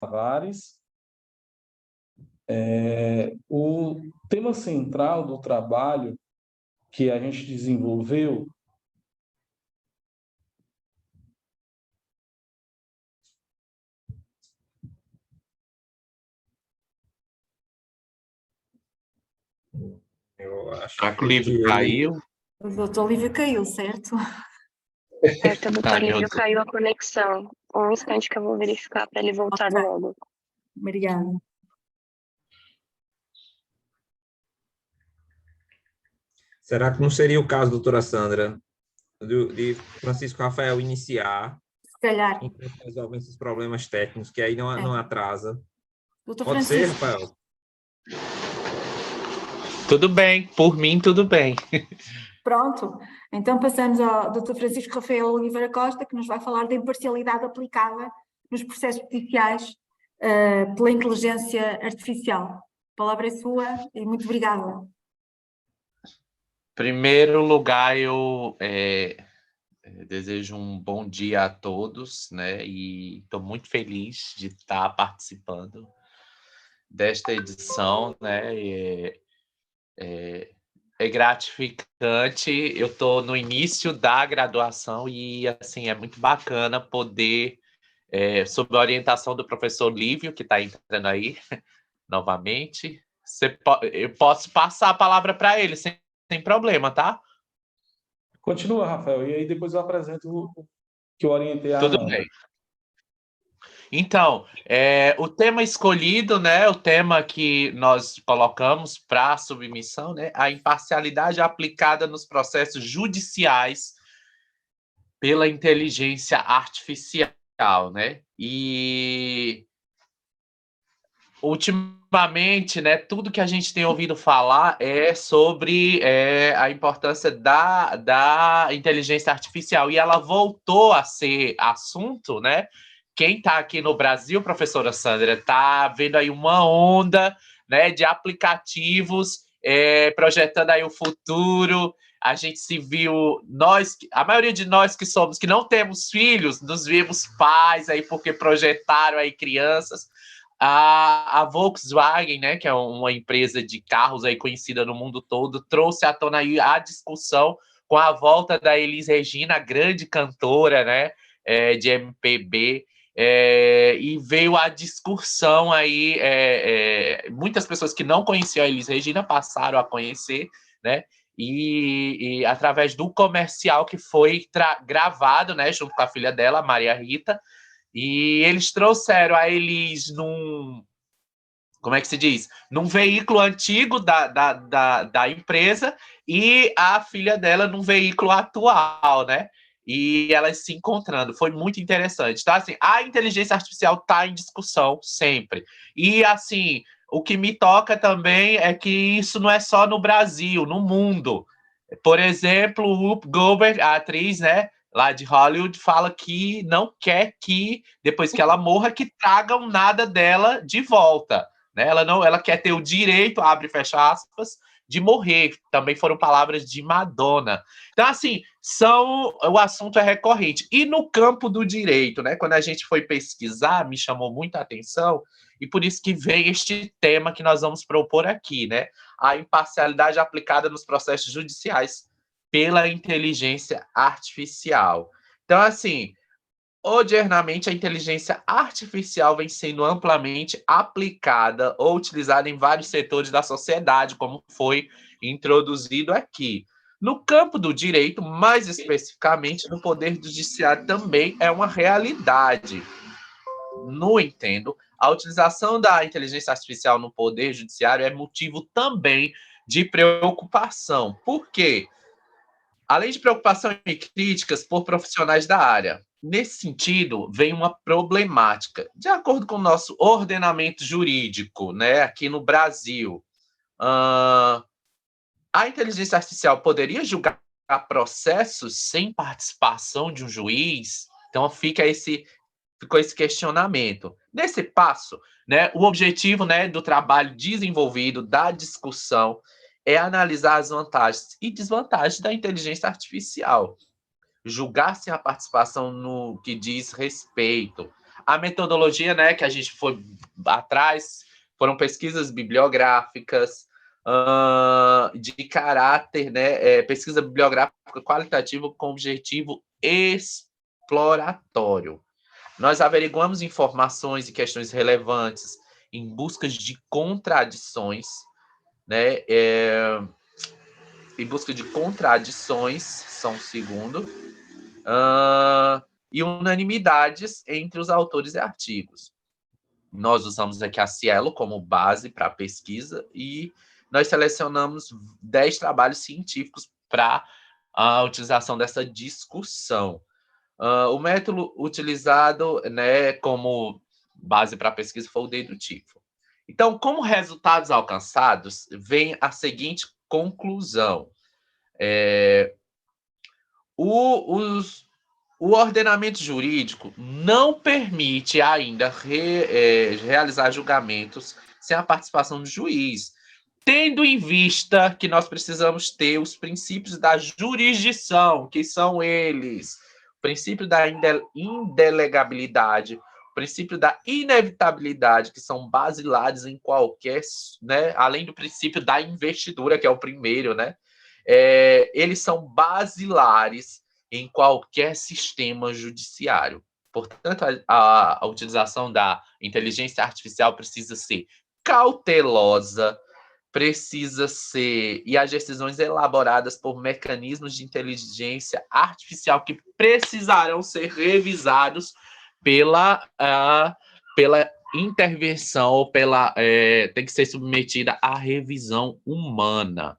Tavares. O tema central do trabalho que a gente desenvolveu Eu acho Será que o livro caiu? O doutor Lívio caiu, certo? Certo, doutor Lívio, caiu a conexão. Um instante que eu vou verificar para ele voltar Ok. logo. Obrigada. Será que não seria o caso, doutora Sandra, de Francisco Rafael iniciar, Se calhar. enquanto resolvem esses problemas técnicos, que aí não atrasa? Doutor Pode ser, Francisco. Rafael? Tudo bem, por mim tudo bem. Pronto. Então passamos ao doutor Francisco Rafael Oliveira Costa, que nos vai falar da imparcialidade aplicada nos processos judiciais pela inteligência artificial. A palavra é sua e muito obrigada. Em primeiro lugar, eu desejo um bom dia a todos, né? E estou muito feliz de estar participando desta edição, né? É gratificante. Eu estou no início da graduação e assim é muito bacana poder, sob a orientação do professor Lívio, que está entrando aí novamente, eu posso passar a palavra para ele sem problema, tá? Continua, Rafael, e aí depois eu apresento o que eu orientei a Tudo Amanda. bem. Então, o tema escolhido, né, o tema que nós colocamos para submissão, né, a imparcialidade aplicada nos processos judiciais pela inteligência artificial, né? E ultimamente, né, tudo que a gente tem ouvido falar é sobre a importância da inteligência artificial, e ela voltou a ser assunto, né? Quem está aqui no Brasil, professora Sandra, está vendo aí uma onda, né, de aplicativos projetando aí o futuro. A gente se viu, a maioria de nós que não temos filhos, nos vimos pais aí porque projetaram aí crianças. A Volkswagen, né, que é uma empresa de carros aí conhecida no mundo todo, trouxe à tona aí a discussão com a volta da Elis Regina, a grande cantora, né, de MPB, e veio a discussão aí, muitas pessoas que não conheciam a Elis Regina passaram a conhecer, né, e através do comercial que foi gravado, né, junto com a filha dela, Maria Rita. E eles trouxeram a Elis como é que se diz? Num veículo antigo da empresa e a filha dela num veículo atual, né? E elas se encontrando. Foi muito interessante. Tá? Assim, a inteligência artificial está em discussão sempre. E, assim, o que me toca também é que isso não é só no Brasil, no mundo. Por exemplo, Whoopi Goldberg, a atriz, né? Lá de Hollywood, fala que não quer que, depois que ela morra, que tragam nada dela de volta. Né? Ela quer ter o direito, abre e fecha aspas, de morrer. Também foram palavras de Madonna. Então, assim, o assunto é recorrente. E no campo do direito, né? Quando a gente foi pesquisar, me chamou muita atenção, e por isso que vem este tema que nós vamos propor aqui, né? A imparcialidade aplicada nos processos judiciais pela inteligência artificial. Então, assim, odernamente, a inteligência artificial vem sendo amplamente aplicada ou utilizada em vários setores da sociedade, como foi introduzido aqui. No campo do direito, mais especificamente no Poder Judiciário, também é uma realidade. No entendo, a utilização da inteligência artificial no Poder Judiciário é motivo também de preocupação. Por quê? Além de preocupação e críticas por profissionais da área. Nesse sentido, vem uma problemática. De acordo com o nosso ordenamento jurídico, né, aqui no Brasil, a inteligência artificial poderia julgar processos sem participação de um juiz? Então, ficou esse questionamento. Nesse passo, né, o objetivo, né, do trabalho desenvolvido, da discussão, é analisar as vantagens e desvantagens da inteligência artificial, julgar se a participação no que diz respeito A metodologia, né, que a gente foi atrás, foram pesquisas bibliográficas, de caráter, né, pesquisa bibliográfica qualitativa com objetivo exploratório. Nós averiguamos informações e questões relevantes em busca de contradições, né, em busca de contradições, só um segundo, e unanimidades entre os autores e artigos. Nós usamos aqui a Cielo como base para a pesquisa e nós selecionamos 10 trabalhos científicos para a utilização dessa discussão. O método utilizado, né, como base para a pesquisa foi o dedutivo. Então, como resultados alcançados, vem a seguinte conclusão. O ordenamento jurídico não permite ainda realizar julgamentos sem a participação do juiz, tendo em vista que nós precisamos ter os princípios da jurisdição, que são eles: o princípio da indelegabilidade, o princípio da inevitabilidade, que são basilares em qualquer, né, além do princípio da investidura, que é o primeiro, né? Eles são basilares em qualquer sistema judiciário. Portanto, a utilização da inteligência artificial precisa ser cautelosa, precisa ser, e as decisões elaboradas por mecanismos de inteligência artificial que precisarão ser revisados pela intervenção, ou tem que ser submetida à revisão humana.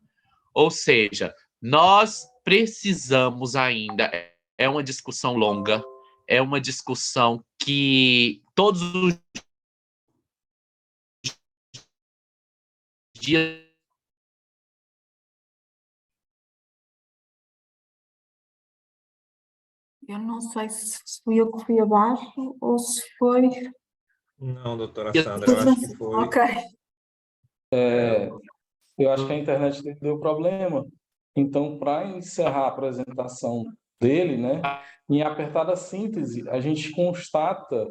Ou seja, nós precisamos ainda, é uma discussão longa, é uma discussão que todos os dias Eu não sei se fui eu que fui abaixo ou se foi... Não, doutora Sandra, eu acho que foi. Ok. Eu acho que a internet deu problema. Então, para encerrar a apresentação dele, né, em apertada síntese, a gente constata,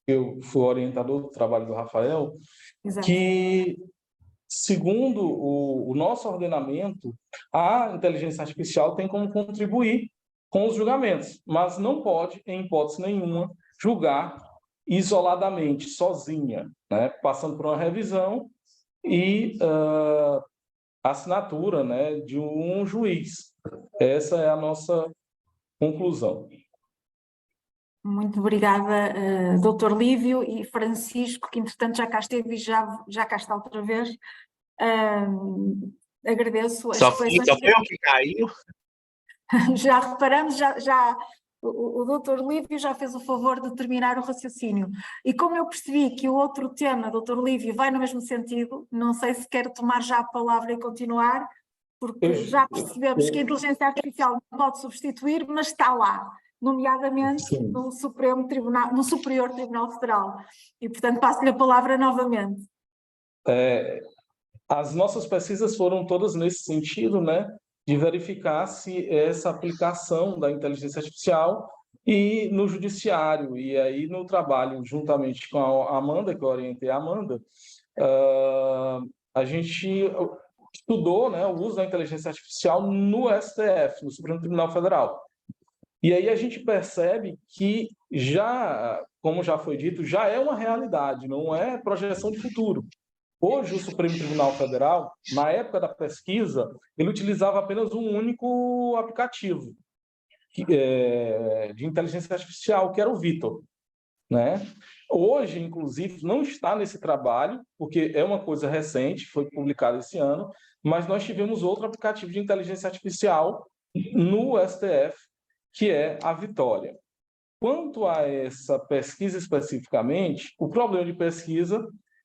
eu fui orientador do trabalho do Rafael, Exato. que, segundo o nosso ordenamento, a inteligência artificial tem como contribuir com os julgamentos, mas não pode, em hipótese nenhuma, julgar isoladamente, sozinha, né, passando por uma revisão e assinatura, né, de um juiz. Essa é a nossa conclusão. Muito obrigada, Dr. Lívio e Francisco, que entretanto já cá esteve e já cá está outra vez. Agradeço as reflexões. Só foi o que caiu? Já reparamos, o Dr. Lívio já fez o favor de terminar o raciocínio. E como eu percebi que o outro tema, Dr. Lívio, vai no mesmo sentido, não sei se quer tomar já a palavra e continuar, porque já percebemos que a inteligência artificial não pode substituir, mas está lá, nomeadamente no Superior Tribunal Federal. E, portanto, passo-lhe a palavra novamente. As nossas pesquisas foram todas nesse sentido, né, de verificar se essa aplicação da inteligência artificial e no judiciário, e aí no trabalho juntamente com a Amanda, que eu orientei a Amanda, a gente estudou, né, o uso da inteligência artificial no STF, no Supremo Tribunal Federal. E aí a gente percebe que já, como já foi dito, já é uma realidade, não é projeção de futuro. Hoje, o Supremo Tribunal Federal, na época da pesquisa, ele utilizava apenas um único aplicativo de inteligência artificial, que era o Vitor, né? Hoje, inclusive, não está nesse trabalho, porque é uma coisa recente, foi publicado esse ano, mas nós tivemos outro aplicativo de inteligência artificial no STF, que é a Vitória. Quanto a essa pesquisa especificamente, o problema de pesquisa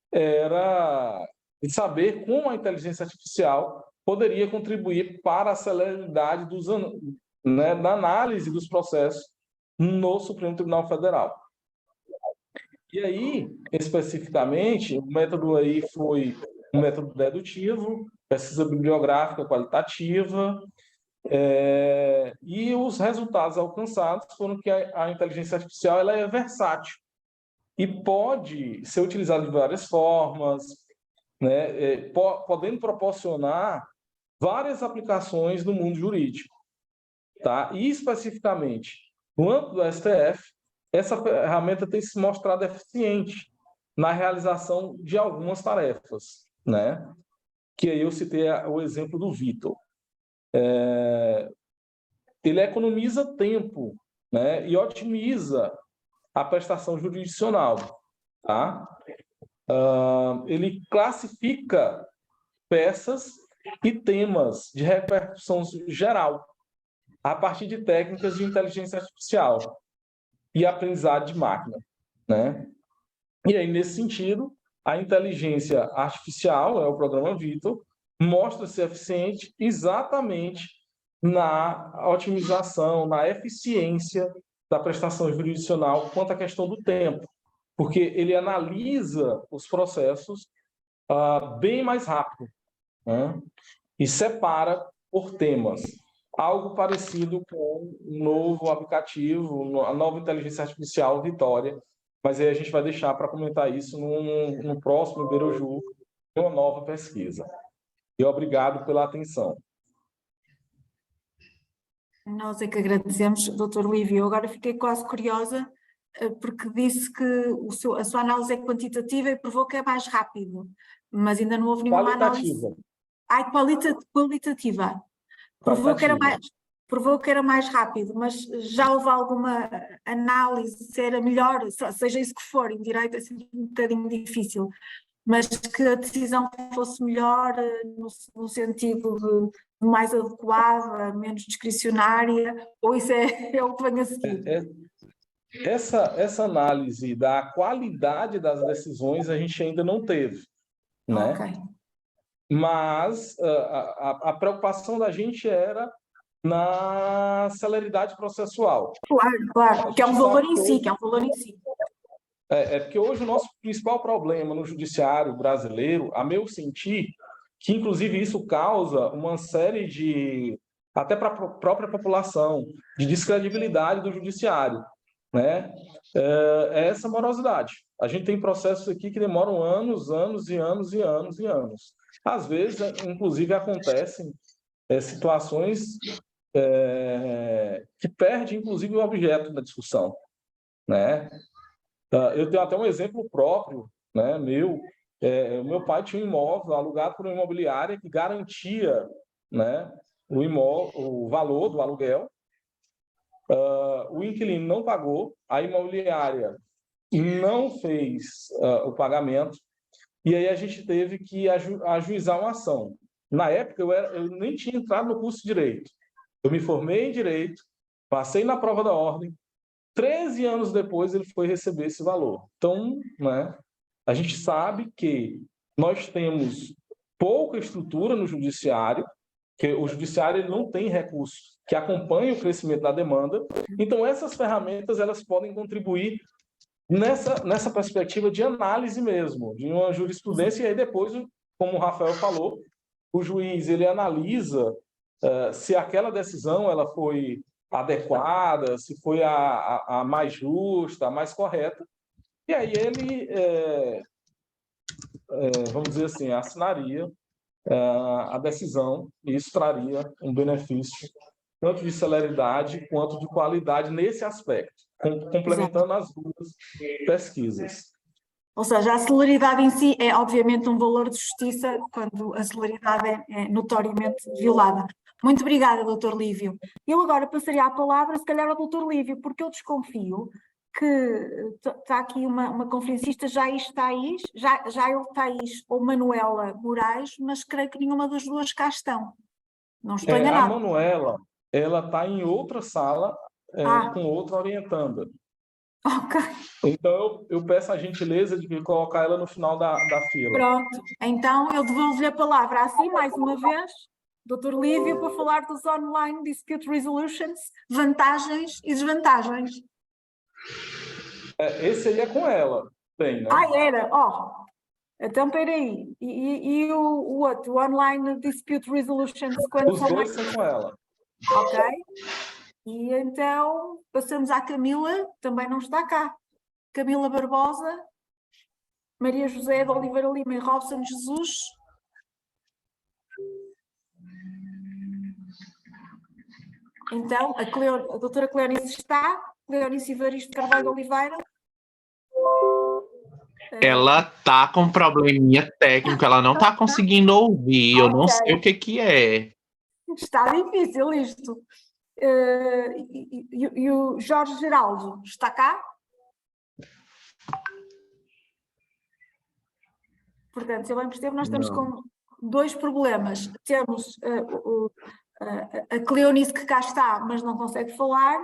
era de saber como a inteligência artificial poderia contribuir para a celeridade da análise dos processos no Supremo Tribunal Federal. E aí, especificamente, o método aí foi um método dedutivo, pesquisa bibliográfica qualitativa, e os resultados alcançados foram que a inteligência artificial ela é versátil. e pode ser utilizado de várias formas, né, podendo proporcionar várias aplicações no mundo jurídico, tá? E especificamente no âmbito do STF, essa ferramenta tem se mostrado eficiente na realização de algumas tarefas, né? Que aí eu citei o exemplo do Vitor. Ele economiza tempo, né? E otimiza a prestação jurisdicional, tá? Ele classifica peças e temas de repercussão geral a partir de técnicas de inteligência artificial e aprendizado de máquina, né? E aí, nesse sentido, a inteligência artificial, o programa Vitor, mostra-se eficiente exatamente na otimização, na eficiência da prestação jurisdicional quanto à questão do tempo, porque ele analisa os processos bem mais rápido, né? E separa por temas. Algo parecido com o novo aplicativo, a nova inteligência artificial Vitória, mas aí a gente vai deixar para comentar isso no próximo Iberoju, uma nova pesquisa. E obrigado pela atenção. Nós é que agradecemos, Dr. Lívio. Agora fiquei quase curiosa, porque disse que a sua análise é quantitativa e provou que é mais rápido, mas ainda não houve nenhuma análise. Qualitativa. Provou que era mais rápido, mas já houve alguma análise se era melhor, seja isso que for, em direito é sempre um bocadinho difícil, mas que a decisão fosse melhor no sentido de mais adequada, menos discricionária, ou isso é o que vem a seguir? Essa análise da qualidade das decisões a gente ainda não teve, né? Okay. Mas a preocupação da gente era na celeridade processual. Claro, que é um valor em si, porque hoje o nosso principal problema no judiciário brasileiro, a meu sentir, que inclusive isso causa uma série de, até para a própria população, de descredibilidade do judiciário, né? É essa morosidade. A gente tem processos aqui que demoram anos e anos e anos e anos. Às vezes, inclusive, acontecem situações que perdem, inclusive, o objeto da discussão, né? Eu tenho até um exemplo próprio, né, meu. O meu pai tinha um imóvel alugado por uma imobiliária que garantia, né, o valor do aluguel. O inquilino não pagou, a imobiliária não fez o pagamento, e aí a gente teve que ajuizar uma ação. Na época, eu nem tinha entrado no curso de Direito. Eu me formei em Direito, passei na prova da ordem, 13 anos depois ele foi receber esse valor. Então, né, a gente sabe que nós temos pouca estrutura no judiciário, que o judiciário ele não tem recursos que acompanhem o crescimento da demanda. Então, essas ferramentas elas podem contribuir nessa perspectiva de análise mesmo, de uma jurisprudência, e aí depois, como o Rafael falou, o juiz ele analisa se aquela decisão ela foi adequada, se foi a mais justa, a mais correta, e aí ele, vamos dizer assim, assinaria a decisão, e isso traria um benefício tanto de celeridade quanto de qualidade nesse aspecto, complementando as duas pesquisas. Ou seja, a celeridade em si é obviamente um valor de justiça quando a celeridade é notoriamente violada. Muito obrigada, Dr. Lívio. Eu agora passaria a palavra, se calhar, ao Dr. Lívio, porque eu desconfio que está aqui uma conferencista, Jair Thaís ou Manuela Moraes, mas creio que nenhuma das duas cá estão. Não estou enganada. A Manuela, ela está em outra sala com outra orientanda. Ok. Então, eu peço a gentileza de colocar ela no final da fila. Pronto. Então, eu devolvo-lhe a palavra assim, mais uma vez, Dr. Lívio, para falar dos Online Dispute Resolutions, vantagens e desvantagens. Esse aí é com ela, tem, né? Era? Então, peraí. E o outro, o Online Dispute Resolutions, quando Os dois são com ela. Ok. E então, passamos à Camila, também não está cá. Camila Barbosa, Maria José de Oliveira Lima e Robson Jesus. Então, a doutora Cleonice está, Cleonice Evaristo Carvalho de Oliveira. Ela tá com um probleminha técnico, ela não tá conseguindo ouvir, eu não sei o que é. Está difícil isto. E o Jorge Geraldo está cá? Portanto, se eu bem percebo, nós estamos com dois problemas. Temos a Cleonice que cá está, mas não consegue falar,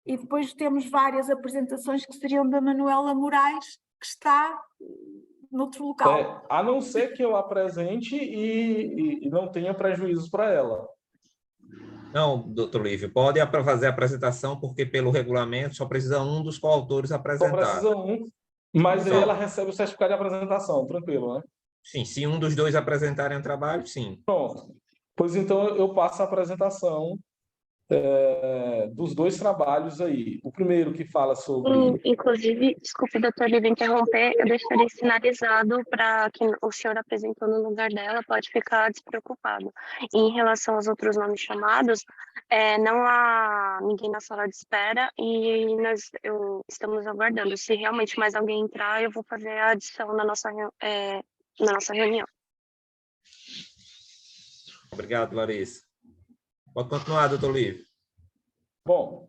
e depois temos várias apresentações que seriam da Manuela Moraes, que está noutro local. A não ser que eu apresente e não tenha prejuízos para ela. Não, doutor Lívio, pode fazer a apresentação, porque pelo regulamento só precisa um dos coautores Só apresentar. precisa um, mas aí Só. ela recebe o certificado de apresentação, tranquilo, né? Sim, se um dos dois apresentarem o trabalho, sim. Pronto. Pois então eu passo a apresentação dos dois trabalhos aí. O primeiro que fala sobre... Inclusive, desculpe, doutor Lívio, interromper, eu deixaria sinalizado para que o senhor apresentou no lugar dela, pode ficar despreocupado. E em relação aos outros nomes chamados, não há ninguém na sala de espera e estamos aguardando. Se realmente mais alguém entrar, eu vou fazer a adição na nossa reunião. Obrigado, Larissa. Pode continuar, doutor Lívio. Bom,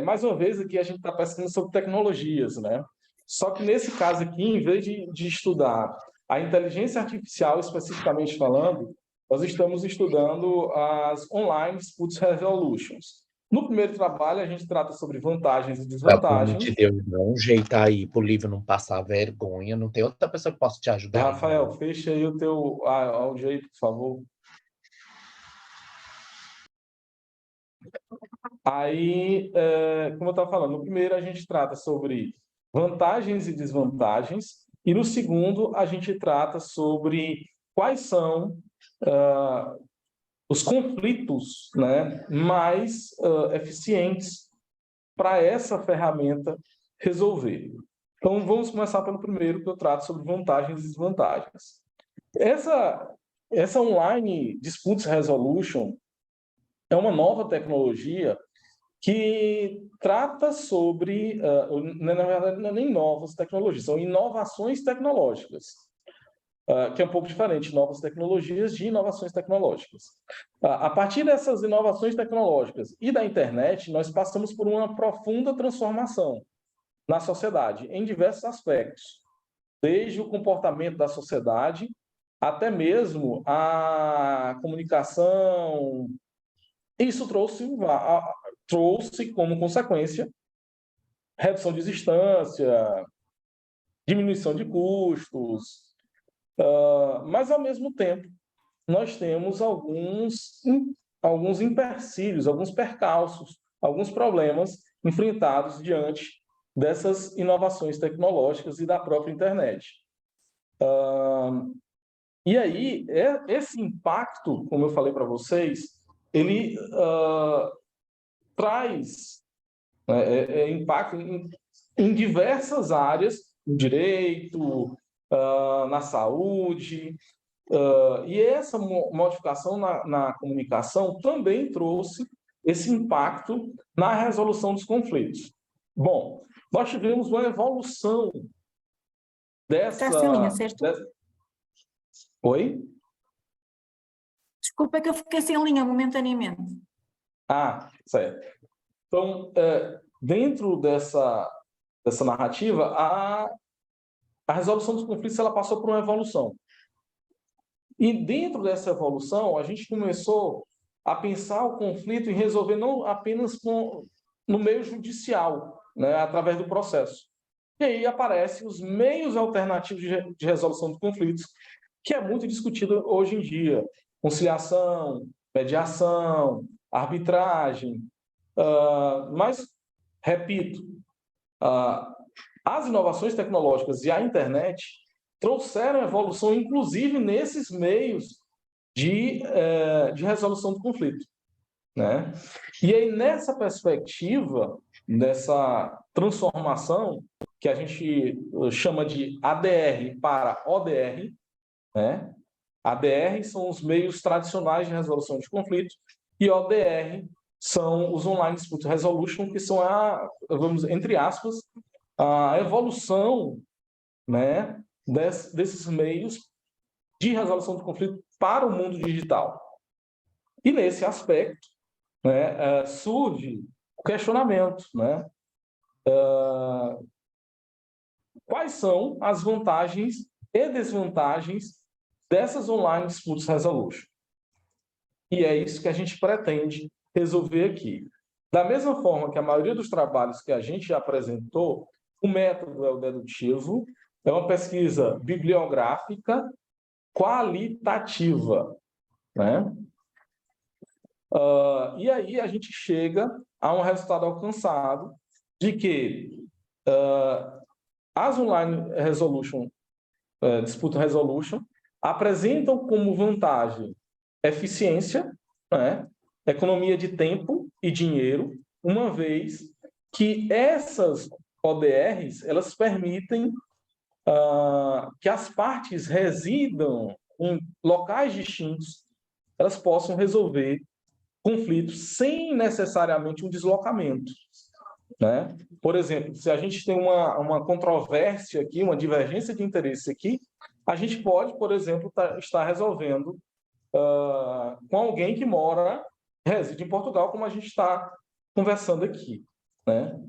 mais uma vez aqui a gente está pesquisando sobre tecnologias, né? Só que nesse caso aqui, em vez de estudar a inteligência artificial especificamente falando, nós estamos estudando as Online Dispute Resolutions. No primeiro trabalho, a gente trata sobre vantagens e desvantagens. Pelo amor de Deus, dá um jeito aí pro Lívio não passar vergonha, não tem outra pessoa que possa te ajudar. Rafael, fecha aí o teu áudio aí, por favor. Aí, como eu estava falando, no primeiro a gente trata sobre vantagens e desvantagens, e no segundo a gente trata sobre quais são os conflitos, né, mais eficientes para essa ferramenta resolver. Então, vamos começar pelo primeiro, que eu trato sobre vantagens e desvantagens. Essa Online Dispute Resolution é uma nova tecnologia que trata sobre, na verdade, não é nem novas tecnologias, são inovações tecnológicas, que é um pouco diferente, novas tecnologias de inovações tecnológicas. A partir dessas inovações tecnológicas e da internet, nós passamos por uma profunda transformação na sociedade, em diversos aspectos, desde o comportamento da sociedade, até mesmo a comunicação. Isso trouxe como consequência redução de distância, diminuição de custos, mas, ao mesmo tempo, nós temos alguns empecilhos, alguns percalços, alguns problemas enfrentados diante dessas inovações tecnológicas e da própria internet. E aí, esse impacto, como eu falei para vocês, ele traz impacto em diversas áreas, no direito, na saúde, e essa modificação na comunicação também trouxe esse impacto na resolução dos conflitos. Bom, nós tivemos uma evolução dessa... Está sem linha, certo? Oi? Desculpa que eu fiquei sem linha momentaneamente. Certo. Então, dentro dessa narrativa, a resolução dos conflitos ela passou por uma evolução. E dentro dessa evolução, a gente começou a pensar o conflito e resolver não apenas no meio judicial, né, através do processo. E aí aparecem os meios alternativos de resolução de conflitos, que é muito discutido hoje em dia. Conciliação, mediação, arbitragem. Mas, repito, as inovações tecnológicas e a internet trouxeram evolução, inclusive, nesses meios de resolução do conflito, né? E aí, nessa perspectiva, dessa transformação que a gente chama de ADR para ODR, né? ADR são os meios tradicionais de resolução de conflitos e ODR são os Online Dispute Resolution, que são vamos, entre aspas, a evolução, né, desses meios de resolução de conflito para o mundo digital. E nesse aspecto, né, surge o questionamento, né? Quais são as vantagens e desvantagens dessas Online Dispute Resolution? E é isso que a gente pretende resolver aqui. Da mesma forma que a maioria dos trabalhos que a gente já apresentou, o método é o dedutivo, é uma pesquisa bibliográfica qualitativa, né? E aí a gente chega a um resultado alcançado de que as Online Dispute Resolution apresentam como vantagem eficiência, né? Economia de tempo e dinheiro, uma vez que essas ODRs elas permitem que as partes residam em locais distintos, elas possam resolver conflitos sem necessariamente um deslocamento, né? Por exemplo, se a gente tem uma controvérsia aqui, uma divergência de interesse aqui, a gente pode, por exemplo, estar resolvendo com alguém que reside em Portugal, como a gente está conversando aqui, né?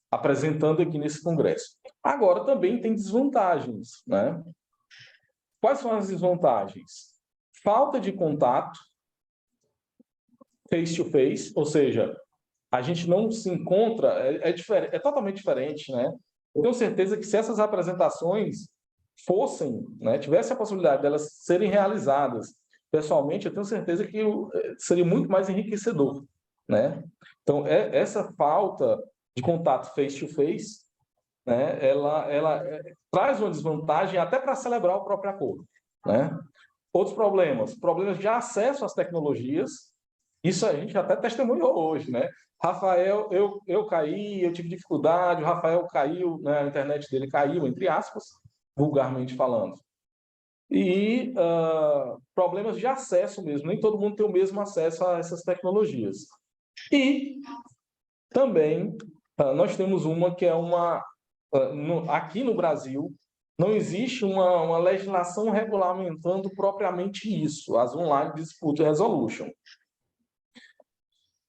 Apresentando aqui nesse congresso. Agora, também tem desvantagens, né? Quais são as desvantagens? Falta de contato face-to-face, ou seja, a gente não se encontra, é totalmente diferente, né? Eu tenho certeza que se essas apresentações fossem, né, tivesse a possibilidade delas serem realizadas pessoalmente, eu tenho certeza que seria muito mais enriquecedor, né? Então, essa falta de contato face-to-face, né, ela traz uma desvantagem até para celebrar o próprio acordo, né? Outros problemas de acesso às tecnologias, isso a gente até testemunhou hoje, né? Rafael, eu caí, eu tive dificuldade, o Rafael caiu, né, a internet dele caiu, entre aspas, vulgarmente falando. E problemas de acesso mesmo, nem todo mundo tem o mesmo acesso a essas tecnologias. E também nós temos uma que é aqui no Brasil, não existe uma legislação regulamentando propriamente isso, as Online Dispute Resolution.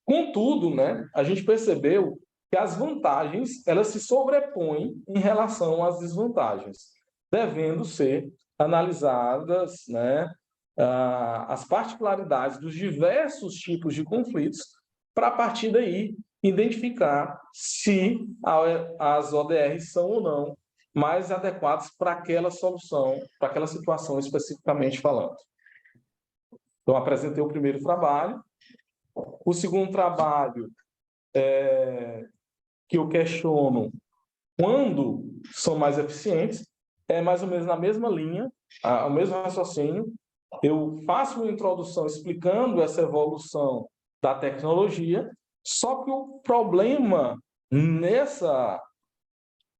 Contudo, né, a gente percebeu que as vantagens elas se sobrepõem em relação às desvantagens, devendo ser analisadas, né, as particularidades dos diversos tipos de conflitos para, a partir daí, identificar se as ODRs são ou não mais adequadas para aquela solução, para aquela situação especificamente falando. Então, apresentei o primeiro trabalho. O segundo trabalho que eu questiono quando são mais eficientes é mais ou menos na mesma linha, o mesmo raciocínio. Eu faço uma introdução explicando essa evolução da tecnologia, só que o problema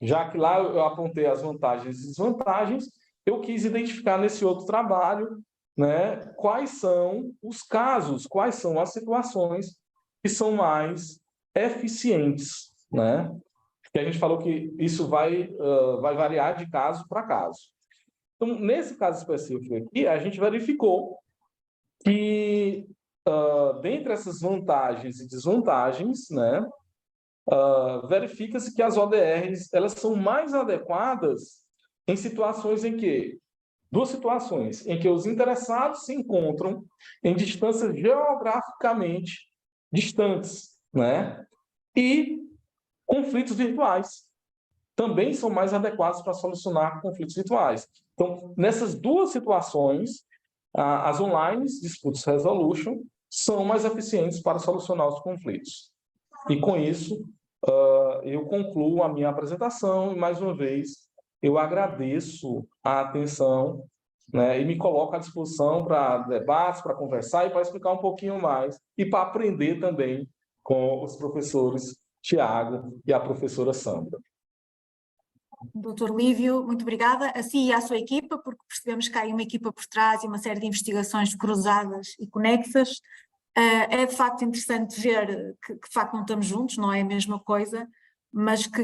já que lá eu apontei as vantagens e desvantagens, eu quis identificar nesse outro trabalho, né, quais são os casos, quais são as situações que são mais eficientes, né? Porque a gente falou que isso vai variar de caso para caso. Então, nesse caso específico aqui, a gente verificou que, dentre essas vantagens e desvantagens, né, verifica-se que as ODRs elas são mais adequadas em situações em que duas situações em que os interessados se encontram em distâncias geograficamente distantes, né? E conflitos virtuais também são mais adequados para solucionar conflitos virtuais. Então, nessas duas situações, as Online Dispute Resolution são mais eficientes para solucionar os conflitos. E, com isso, eu concluo a minha apresentação e, mais uma vez, eu agradeço a atenção, né, e me coloco à disposição para debates, para conversar e para explicar um pouquinho mais e para aprender também com os professores Tiago e a professora Sandra. Doutor Lívio, muito obrigada. A si e à sua equipa, porque percebemos que há aí uma equipa por trás e uma série de investigações cruzadas e conexas. É de facto interessante ver que de facto não estamos juntos, não é a mesma coisa, mas que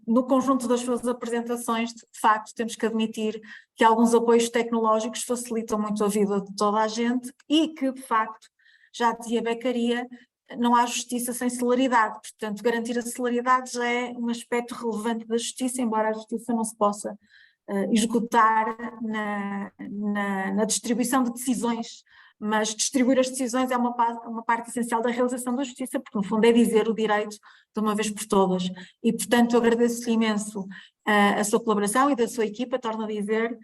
no conjunto das suas apresentações, de facto, temos que admitir que alguns apoios tecnológicos facilitam muito a vida de toda a gente e que, de facto, já dizia Beccaria, não há justiça sem celeridade, portanto, garantir a celeridade já é um aspecto relevante da justiça, embora a justiça não se possa executar na distribuição de decisões, mas distribuir as decisões é uma parte essencial da realização da justiça, porque no fundo é dizer o direito de uma vez por todas. E portanto eu agradeço imenso a sua colaboração e da sua equipa, torno a dizer,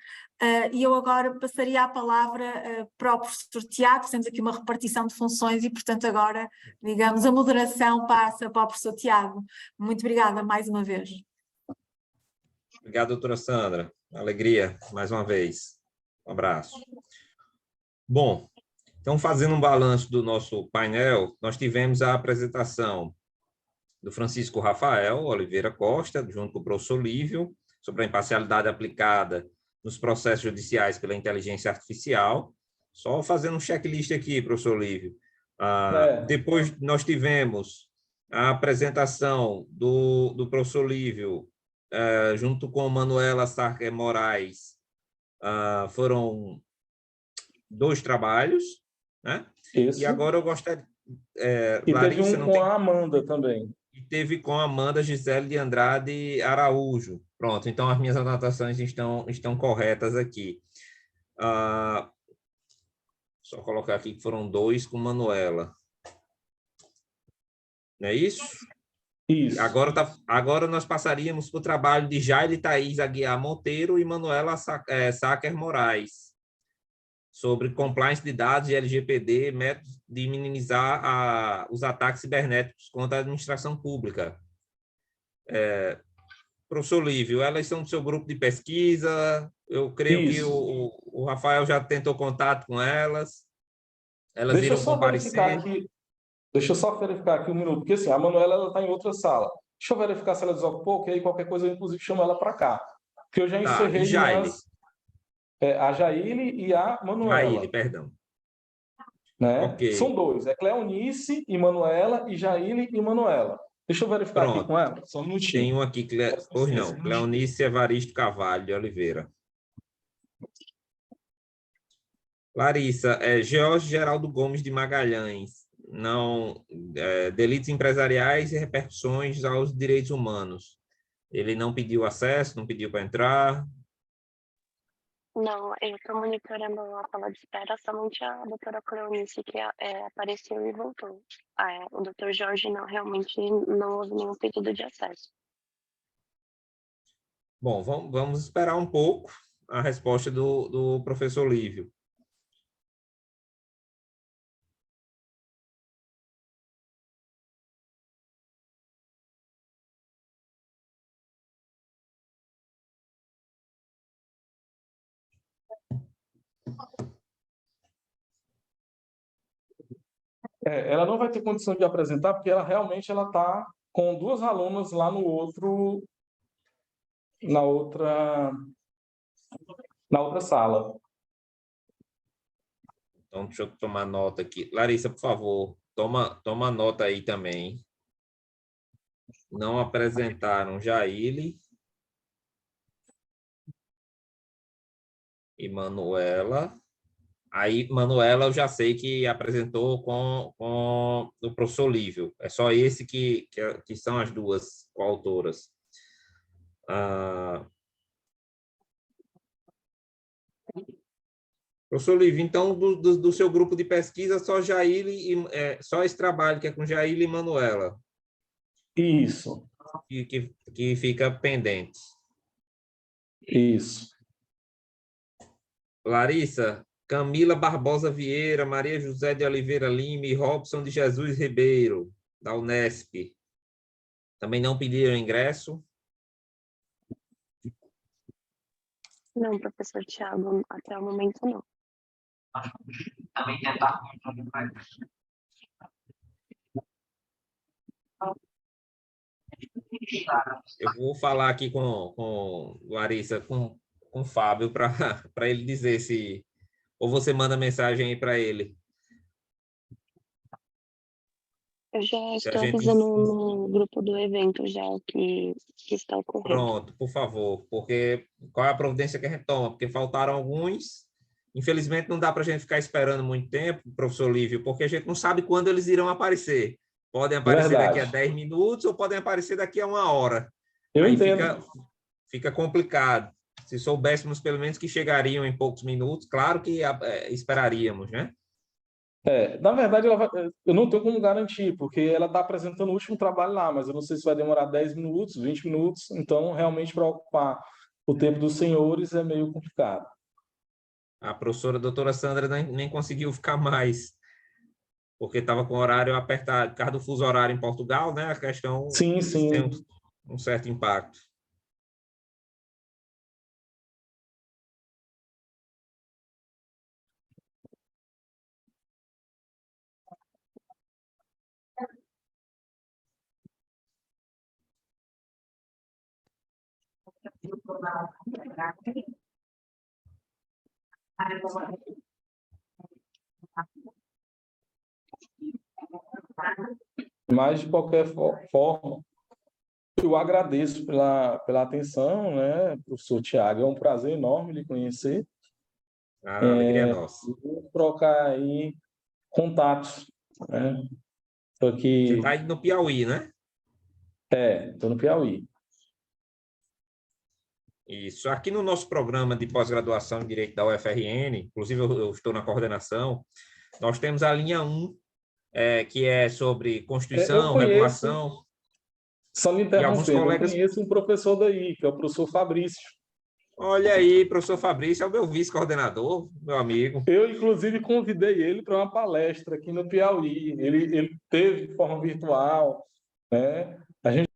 e eu agora passaria a palavra para o professor Tiago, temos aqui uma repartição de funções e portanto agora, digamos, a moderação passa para o professor Tiago. Muito obrigada mais uma vez. Obrigado, doutora Sandra. Alegria, mais uma vez. Um abraço. Bom, então, fazendo um balanço do nosso painel, nós tivemos a apresentação do Francisco Rafael Oliveira Costa, junto com o professor Lívio, sobre a imparcialidade aplicada nos processos judiciais pela inteligência artificial. Só fazendo um checklist aqui, professor Lívio. Depois, nós tivemos a apresentação do professor Lívio, junto com Manuela Sarker Moraes, foram 2 trabalhos, né? Isso. E agora eu gostaria... E Larissa, teve com a Amanda também. E teve com a Amanda Gisele de Andrade Araújo. Pronto, então as minhas anotações estão corretas aqui. Só colocar aqui que foram 2 com Manuela. Não é isso? Isso. Agora nós passaríamos para o trabalho de Jaile Thaís Aguiar Monteiro e Manuela Sarker Moraes, sobre compliance de dados e LGPD, métodos de minimizar os ataques cibernéticos contra a administração pública. Professor Lívio, elas são do seu grupo de pesquisa, eu creio que o Rafael já tentou contato com elas, irão comparecer. Deixa eu só verificar aqui um minuto, porque assim, a Manuela está em outra sala. Deixa eu verificar se ela desocupou, que aí qualquer coisa eu inclusive chamo ela para cá. Porque eu já encerrei E Jaile? A Jaile e a Manuela. Jaile, perdão. Né? Okay. São 2, Cleonice e Manuela, e Jaile e Manuela. Deixa eu verificar aqui com ela, só um minutinho. Tem um aqui, pois não, Cleonice Evaristo Carvalho de Oliveira. Larissa, Jorge Geraldo Gomes de Magalhães, delitos empresariais e repercussões aos direitos humanos. Ele não pediu acesso, não pediu para entrar? Não, eu estou monitorando a sala de espera, somente a doutora Cleonice que apareceu e voltou. O doutor Jorge realmente não houve nenhum pedido de acesso. Bom, vamos esperar um pouco a resposta do professor Lívio. Ela não vai ter condição de apresentar, porque ela realmente está com 2 alunas lá na outra sala. Então, deixa eu tomar nota aqui. Larissa, por favor, toma nota aí também. Não apresentaram Jaile e Manuela. Aí, Manuela, eu já sei que apresentou com o professor Lívio. É só esse que são as 2 coautoras. Professor Lívio, então, do seu grupo de pesquisa, só só esse trabalho que é com Jaile e Manuela. Isso. Que fica pendente. Isso. Larissa, Camila Barbosa Vieira, Maria José de Oliveira Lima e Robson de Jesus Ribeiro, da Unesp. Também não pediram ingresso? Não, professor Tiago, até o momento não. Também tentar. Eu vou falar aqui com Larissa, com o Fábio, para ele dizer se... Ou você manda mensagem aí para ele. Eu já Se a estou gente... avisando no grupo do evento já que está ocorrendo. Pronto, por favor, porque qual é a providência que a gente toma? Porque faltaram alguns, infelizmente não dá para a gente ficar esperando muito tempo, professor Lívio, porque a gente não sabe quando eles irão aparecer. Podem aparecer daqui a Verdade. 10 minutos ou podem aparecer daqui a 1 hora. Eu Aí entendo. fica complicado. Se soubéssemos pelo menos que chegariam em poucos minutos, claro que esperaríamos, né? Na verdade, eu não tenho como garantir, porque ela está apresentando o último trabalho lá, mas eu não sei se vai demorar 10 minutos, 20 minutos, então realmente para ocupar o tempo dos senhores é meio complicado. A professora doutora Sandra nem conseguiu ficar mais, porque estava com o horário apertado, por causa do fuso horário em Portugal, né? A questão Sim, isso tem sim. um certo impacto. Mas, de qualquer forma, eu agradeço pela atenção, né, professor Tiago? É um prazer enorme lhe conhecer. A alegria é nossa. Vou trocar aí contatos, né? Estou Você aqui, está indo no Piauí, né? estou no Piauí. Isso. Aqui no nosso programa de pós-graduação em Direito da UFRN, inclusive eu estou na coordenação, nós temos a linha 1, que é sobre Eu Constituição, conheço, regulação, só me e alguns interrompendo, eu colegas... conheço um professor daí, que é o professor Fabrício. Olha aí, professor Fabrício, é o meu vice-coordenador, meu amigo. Eu, inclusive, convidei ele para uma palestra aqui no Piauí. Ele teve de forma virtual, né? A gente...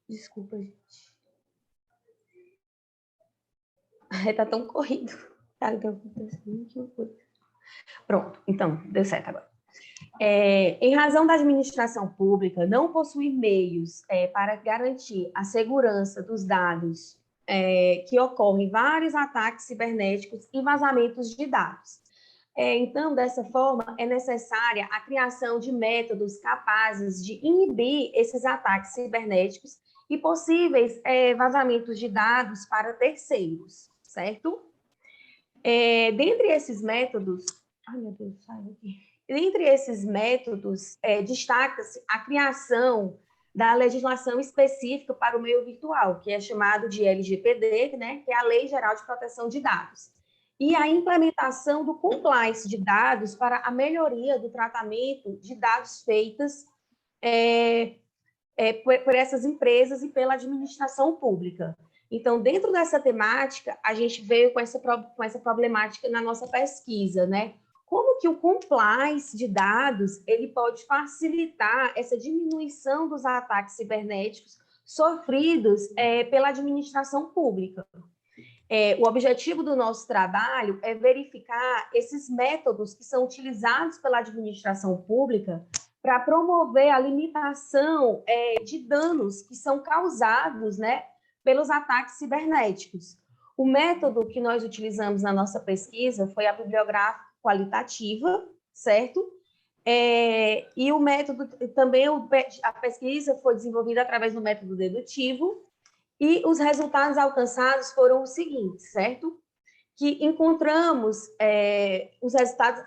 Desculpa, gente. Tá tão corrido. Cara, que Pronto, então, deu certo agora. Em razão da administração pública não possuir meios para garantir a segurança dos dados, que ocorrem vários ataques cibernéticos e vazamentos de dados. Então, dessa forma, é necessária a criação de métodos capazes de inibir esses ataques cibernéticos e possíveis vazamentos de dados para terceiros, certo? Dentre esses métodos... Ai, meu Deus, sai daqui. Dentre esses métodos, destaca-se a criação da legislação específica para o meio virtual, que é chamado de LGPD, né, que é a Lei Geral de Proteção de Dados, e a implementação do compliance de dados para a melhoria do tratamento de dados feitas por essas empresas e pela administração pública. Então, dentro dessa temática, a gente veio com essa problemática na nossa pesquisa, né? Como que o compliance de dados ele pode facilitar essa diminuição dos ataques cibernéticos sofridos pela administração pública? O objetivo do nosso trabalho é verificar esses métodos que são utilizados pela administração pública para promover a limitação de danos que são causados, né, pelos ataques cibernéticos. O método que nós utilizamos na nossa pesquisa foi a bibliográfica qualitativa, certo? E o método também, a pesquisa foi desenvolvida através do método dedutivo, e os resultados alcançados foram os seguintes, certo? Que encontramos, os resultados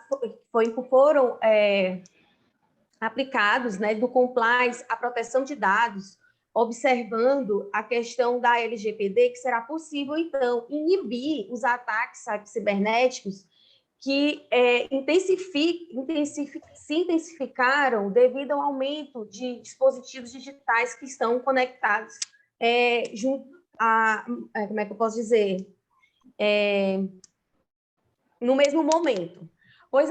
foram aplicados, né, do compliance à proteção de dados, observando a questão da LGPD, que será possível, então, inibir os ataques cibernéticos que se intensificaram devido ao aumento de dispositivos digitais que estão conectados junto a, como é que eu posso dizer, no mesmo momento. Pois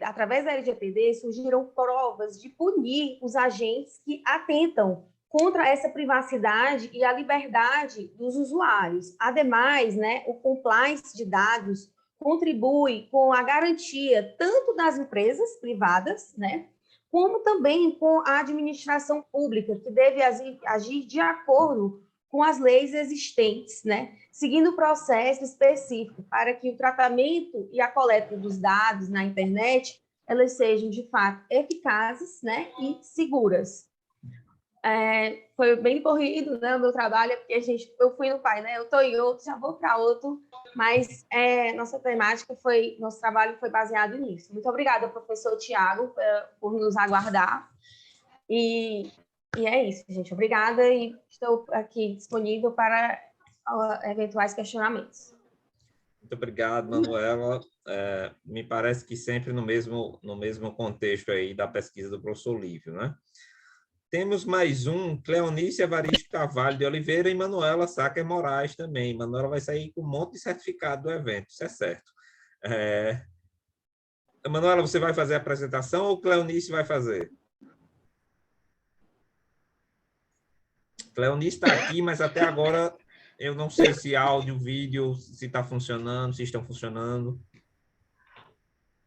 através da LGPD surgiram provas de punir os agentes que atentam contra essa privacidade e a liberdade dos usuários. Ademais, né, o compliance de dados contribui com a garantia tanto das empresas privadas, né, como também com a administração pública, que deve agir de acordo com as leis existentes, né? Seguindo o processo específico para que o tratamento e a coleta dos dados na internet elas sejam, de fato, eficazes, né, e seguras. Foi bem corrido, né, o meu trabalho, porque eu fui no painel, eu estou em outro, já vou para outro, mas nosso trabalho foi baseado nisso. Muito obrigada, professor Tiago, por nos aguardar. E é isso, gente. Obrigada e estou aqui disponível para eventuais questionamentos. Muito obrigado, Manuela. Me parece que sempre no mesmo contexto aí da pesquisa do professor Lívio, né? Temos mais um, Cleonice Evaristo Carvalho de Oliveira e Manuela Sacker Moraes também. Manuela vai sair com um monte de certificado do evento, isso é certo. Manuela, você vai fazer a apresentação ou Cleonice vai fazer? Cleonice está aqui, mas até agora eu não sei se áudio, vídeo, se está funcionando, se estão funcionando.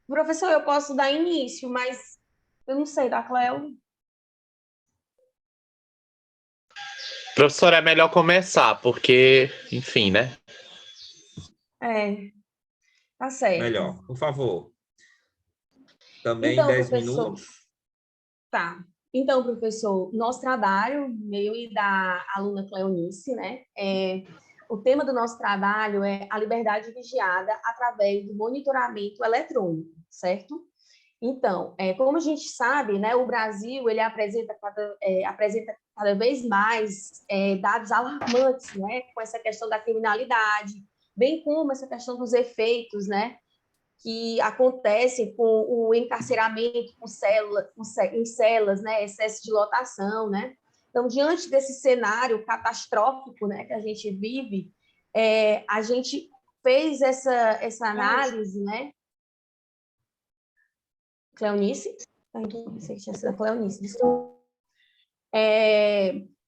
Professor, eu posso dar início, mas eu não sei, da Cleo. Professor, é melhor começar, porque, enfim, né? Tá certo. Melhor, por favor. Também então, 10 professor, minutos. Tá. Então, professor, nosso trabalho, meu e da aluna Cleonice, né? O tema do nosso trabalho é a liberdade vigiada através do monitoramento eletrônico, certo? Então, como a gente sabe, né, o Brasil ele apresenta cada vez mais dados alarmantes, né, com essa questão da criminalidade, bem como essa questão dos efeitos, né, que acontecem com o encarceramento em celas, né, excesso de lotação, né. Então, diante desse cenário catastrófico, né, que a gente vive, a gente fez essa análise, né. Cleonice? Não sei se tinha sido a Cleonice, desculpa.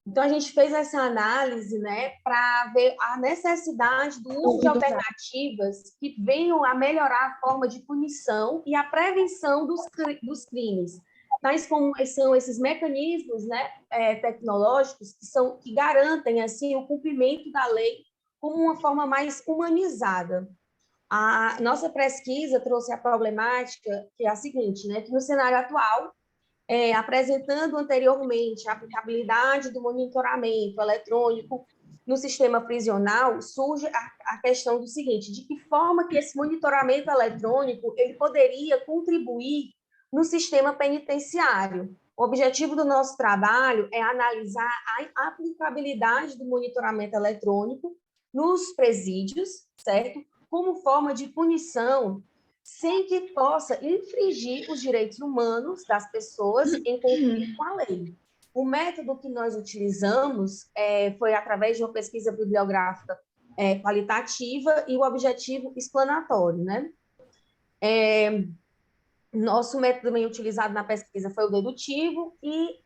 Então, a gente fez essa análise, né, para ver a necessidade do uso de alternativas que venham a melhorar a forma de punição e a prevenção dos crimes, tais como são esses mecanismos, né, tecnológicos que garantem assim o cumprimento da lei como uma forma mais humanizada. A nossa pesquisa trouxe a problemática que é a seguinte, né, que no cenário atual, apresentando anteriormente a aplicabilidade do monitoramento eletrônico no sistema prisional, surge a questão do seguinte, de que forma que esse monitoramento eletrônico ele poderia contribuir no sistema penitenciário. O objetivo do nosso trabalho é analisar a aplicabilidade do monitoramento eletrônico nos presídios, certo? Como forma de punição, sem que possa infringir os direitos humanos das pessoas em conflito com a lei. O método que nós utilizamos foi através de uma pesquisa bibliográfica qualitativa e o objetivo explanatório, né? Nosso método também utilizado na pesquisa foi o dedutivo e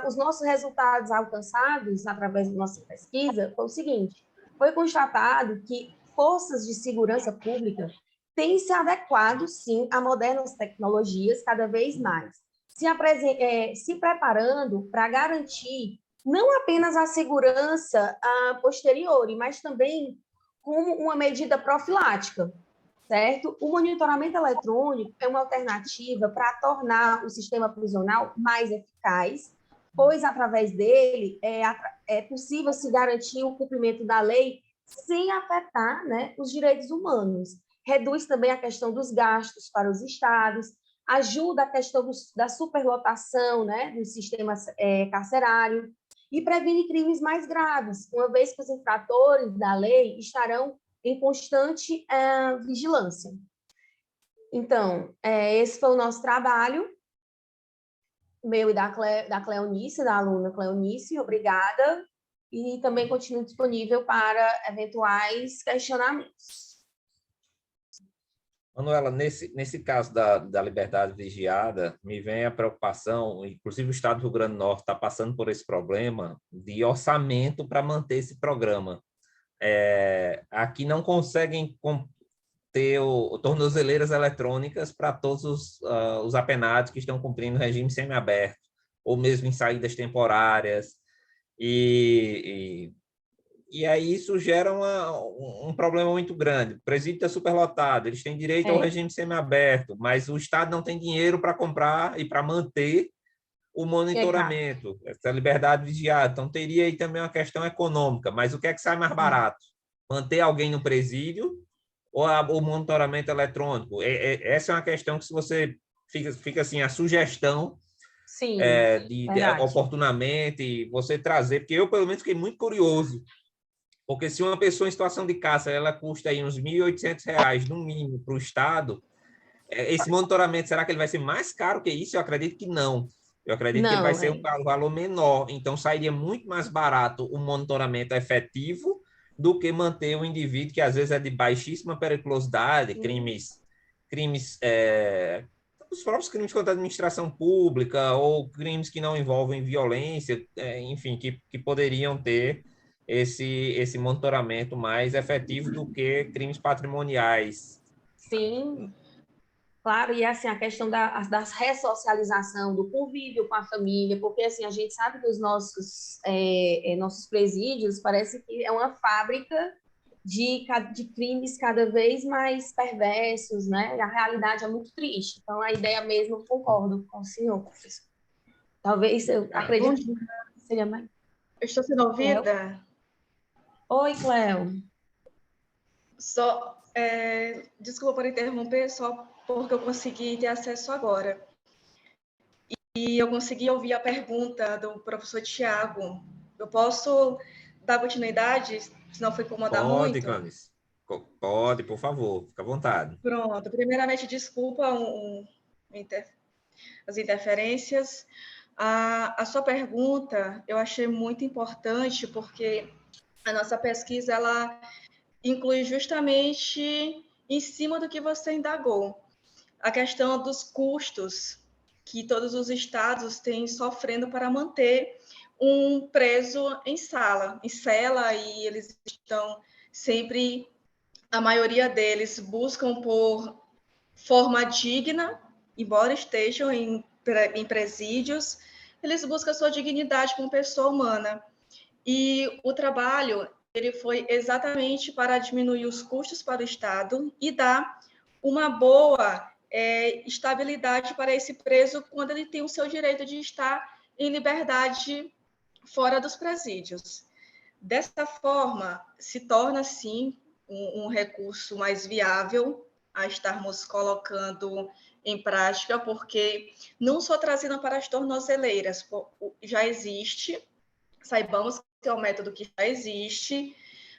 os nossos resultados alcançados através da nossa pesquisa foi o seguinte, foi constatado que forças de segurança pública têm se adequado, sim, a modernas tecnologias cada vez mais, se preparando para garantir não apenas a segurança posterior, mas também como uma medida profilática, certo? O monitoramento eletrônico é uma alternativa para tornar o sistema prisional mais eficaz, pois, através dele, é possível se garantir o cumprimento da lei sem afetar, né, os direitos humanos. Reduz também a questão dos gastos para os estados, ajuda a questão da superlotação, né, do sistema carcerário e previne crimes mais graves, uma vez que os infratores da lei estarão em constante vigilância. Então, esse foi o nosso trabalho, meu e da Cleonice, da aluna Cleonice, obrigada, e também continuo disponível para eventuais questionamentos. Manuela, nesse caso da liberdade vigiada, me vem a preocupação, inclusive o Estado do Rio Grande do Norte está passando por esse problema de orçamento para manter esse programa. Aqui não conseguem ter tornozeleiras eletrônicas para todos os apenados que estão cumprindo regime semiaberto, ou mesmo em saídas temporárias. E aí isso gera um problema muito grande. O presídio está superlotado, eles têm direito ao regime semiaberto, mas o Estado não tem dinheiro para comprar e para manter o monitoramento, essa liberdade vigiada. Então, teria aí também uma questão econômica, mas o que é que sai mais barato? Manter alguém no presídio ou o monitoramento eletrônico? Essa é uma questão que, se você fica assim, a sugestão Sim, de oportunamente você trazer, porque eu, pelo menos, fiquei muito curioso, porque se uma pessoa em situação de cárcere, ela custa aí uns R$ 1.800, no mínimo, para o Estado, esse monitoramento, será que ele vai ser mais caro que isso? Eu acredito que não. Eu acredito que ele vai ser um valor menor. Então, sairia muito mais barato o monitoramento efetivo do que manter o indivíduo que, às vezes, é de baixíssima periculosidade, crimes os próprios crimes contra a administração pública ou crimes que não envolvem violência, enfim, que poderiam ter esse monitoramento mais efetivo do que crimes patrimoniais. Sim, claro, e assim, a questão da ressocialização, do convívio com a família, porque assim, a gente sabe que os nossos presídios parece que é uma fábrica de crimes cada vez mais perversos, né? A realidade é muito triste. Então, a ideia mesmo, eu concordo com o senhor, professor. Talvez, eu acredito que seria mais... Eu estou sendo ouvida? Oi, Cléo. Desculpa por interromper, só porque eu consegui ter acesso agora. E eu consegui ouvir a pergunta do professor Tiago. Eu posso dar continuidade, se não for incomodar muito? Pode, Clânice. Pode, por favor, fica à vontade. Pronto. Primeiramente, desculpa as interferências. A sua pergunta eu achei muito importante, porque a nossa pesquisa ela inclui justamente em cima do que você indagou, a questão dos custos que todos os estados têm sofrendo para manter um preso em cela, e eles estão sempre, a maioria deles buscam por forma digna, embora estejam em presídios, eles buscam sua dignidade como pessoa humana. E o trabalho ele foi exatamente para diminuir os custos para o Estado e dar uma boa estabilidade para esse preso quando ele tem o seu direito de estar em liberdade fora dos presídios. Dessa forma, se torna, sim, um recurso mais viável a estarmos colocando em prática, porque não só trazendo para as tornozeleiras, já existe, saibamos que é um método que já existe.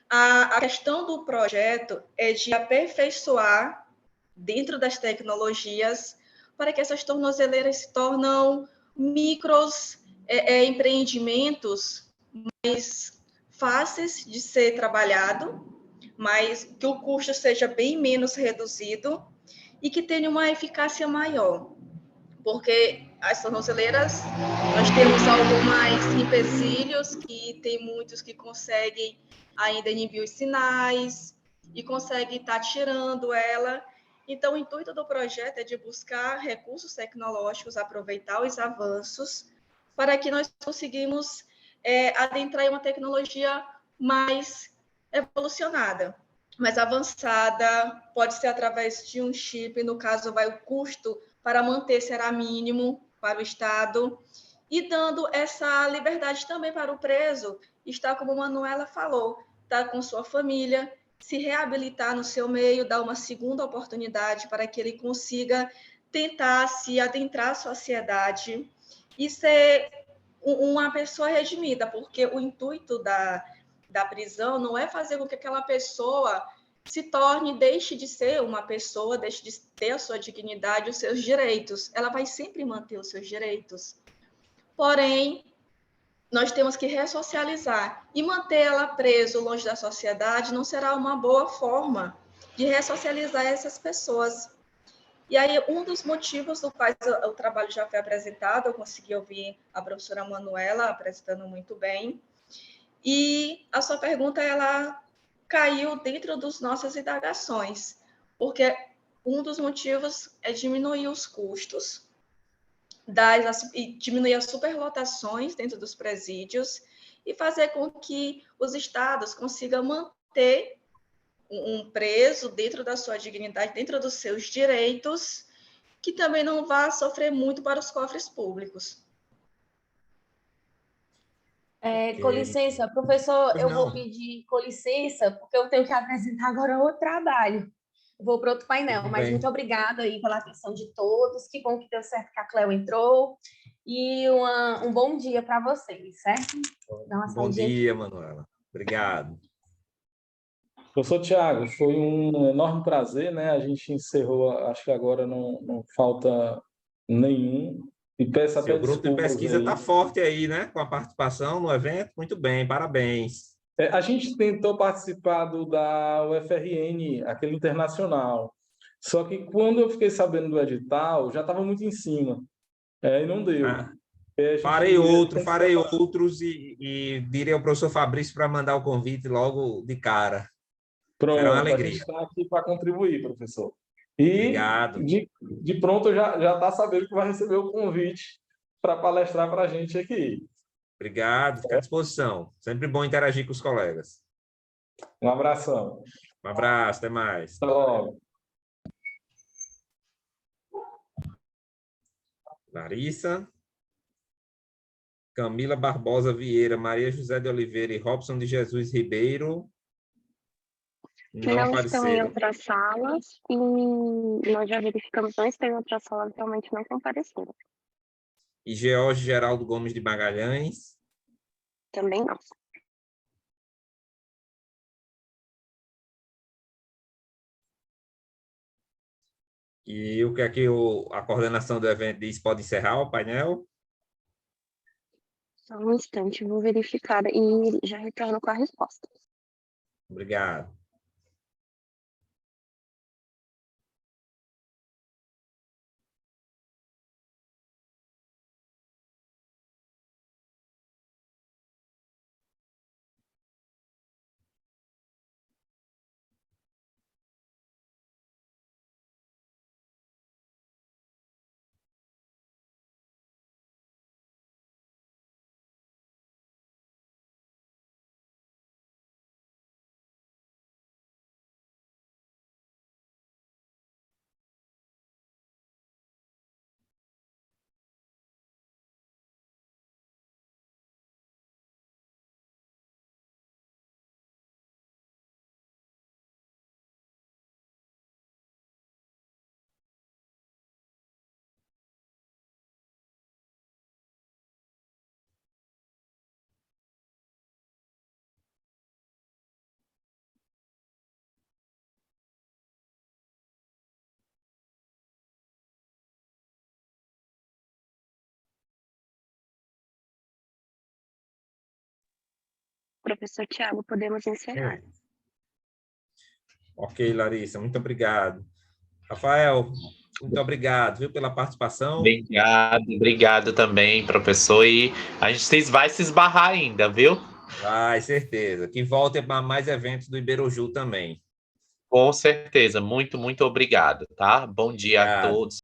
A questão do projeto é de aperfeiçoar dentro das tecnologias para que essas tornozeleiras se tornem micros empreendimentos mais fáceis de ser trabalhado, mas que o custo seja bem menos reduzido e que tenha uma eficácia maior. Porque as tornozeleiras, nós temos algumas empecilhos, que tem muitos que conseguem ainda inibir os sinais e conseguem estar tirando ela. Então, o intuito do projeto é de buscar recursos tecnológicos, aproveitar os avanços, para que nós conseguimos adentrar em uma tecnologia mais evolucionada, mais avançada, pode ser através de um chip, no caso, o custo para manter será mínimo para o Estado, e dando essa liberdade também para o preso estar, como a Manuela falou, estar com sua família, se reabilitar no seu meio, dar uma segunda oportunidade para que ele consiga tentar se adentrar à sociedade e ser uma pessoa redimida, porque o intuito da prisão não é fazer com que aquela pessoa se torne, deixe de ser uma pessoa, deixe de ter a sua dignidade, os seus direitos. Ela vai sempre manter os seus direitos. Porém, nós temos que ressocializar e manter ela presa longe da sociedade não será uma boa forma de ressocializar essas pessoas. E aí, um dos motivos do qual o trabalho já foi apresentado, eu consegui ouvir a professora Manuela apresentando muito bem, e a sua pergunta, ela caiu dentro das nossas indagações, porque um dos motivos é diminuir os custos, e diminuir as superlotações dentro dos presídios e fazer com que os estados consigam manter um preso dentro da sua dignidade, dentro dos seus direitos, que também não vá sofrer muito para os cofres públicos. Com licença, professor, Pois eu não. vou pedir com licença, porque eu tenho que apresentar agora outro trabalho. Vou para outro painel, Tudo mas bem. muito obrigada aí pela atenção de todos. Que bom que deu certo que a Cleo entrou. E um bom dia para vocês, certo? Dá uma Bom saidinha aqui. dia, Manuela. Obrigado. Professor Tiago, foi um enorme prazer, né? A gente encerrou, acho que agora não falta nenhum. E peço até Seu grupo de desculpas pesquisa aí. está forte aí, né? Com a participação no evento. Muito bem, parabéns. A gente tentou participar da UFRN, aquele internacional. Só que quando eu fiquei sabendo do edital, já estava muito em cima. E não deu. Ah, A farei gente outros e direi ao professor Fabrício para mandar o convite logo de cara. Será uma Pronto, a gente alegria. está aqui para contribuir, professor. E Obrigado. de pronto já está sabendo que vai receber o convite para palestrar para a gente aqui. Obrigado, fica à disposição. Sempre bom interagir com os colegas. Um abração. Um abraço, até mais. Até logo. Larissa, Camila Barbosa Vieira, Maria José de Oliveira e Robson de Jesus Ribeiro não Não estão em apareceram. outras salas e nós já verificamos, não estão em outras salas, realmente não compareceram. E George Geraldo Gomes de Magalhães. Também não. E o que é que a coordenação do evento diz? Pode encerrar o painel? Só um instante, vou verificar e já retorno com a resposta. Obrigado. Professor Tiago, podemos encerrar. Ok, Larissa, muito obrigado. Rafael, muito obrigado, viu, pela participação. Obrigado também, professor. E a gente vai se esbarrar ainda, viu? Vai, certeza. Que volte para mais eventos do Iberoju também. Com certeza. Muito obrigado, tá? Bom dia a Obrigado. todos.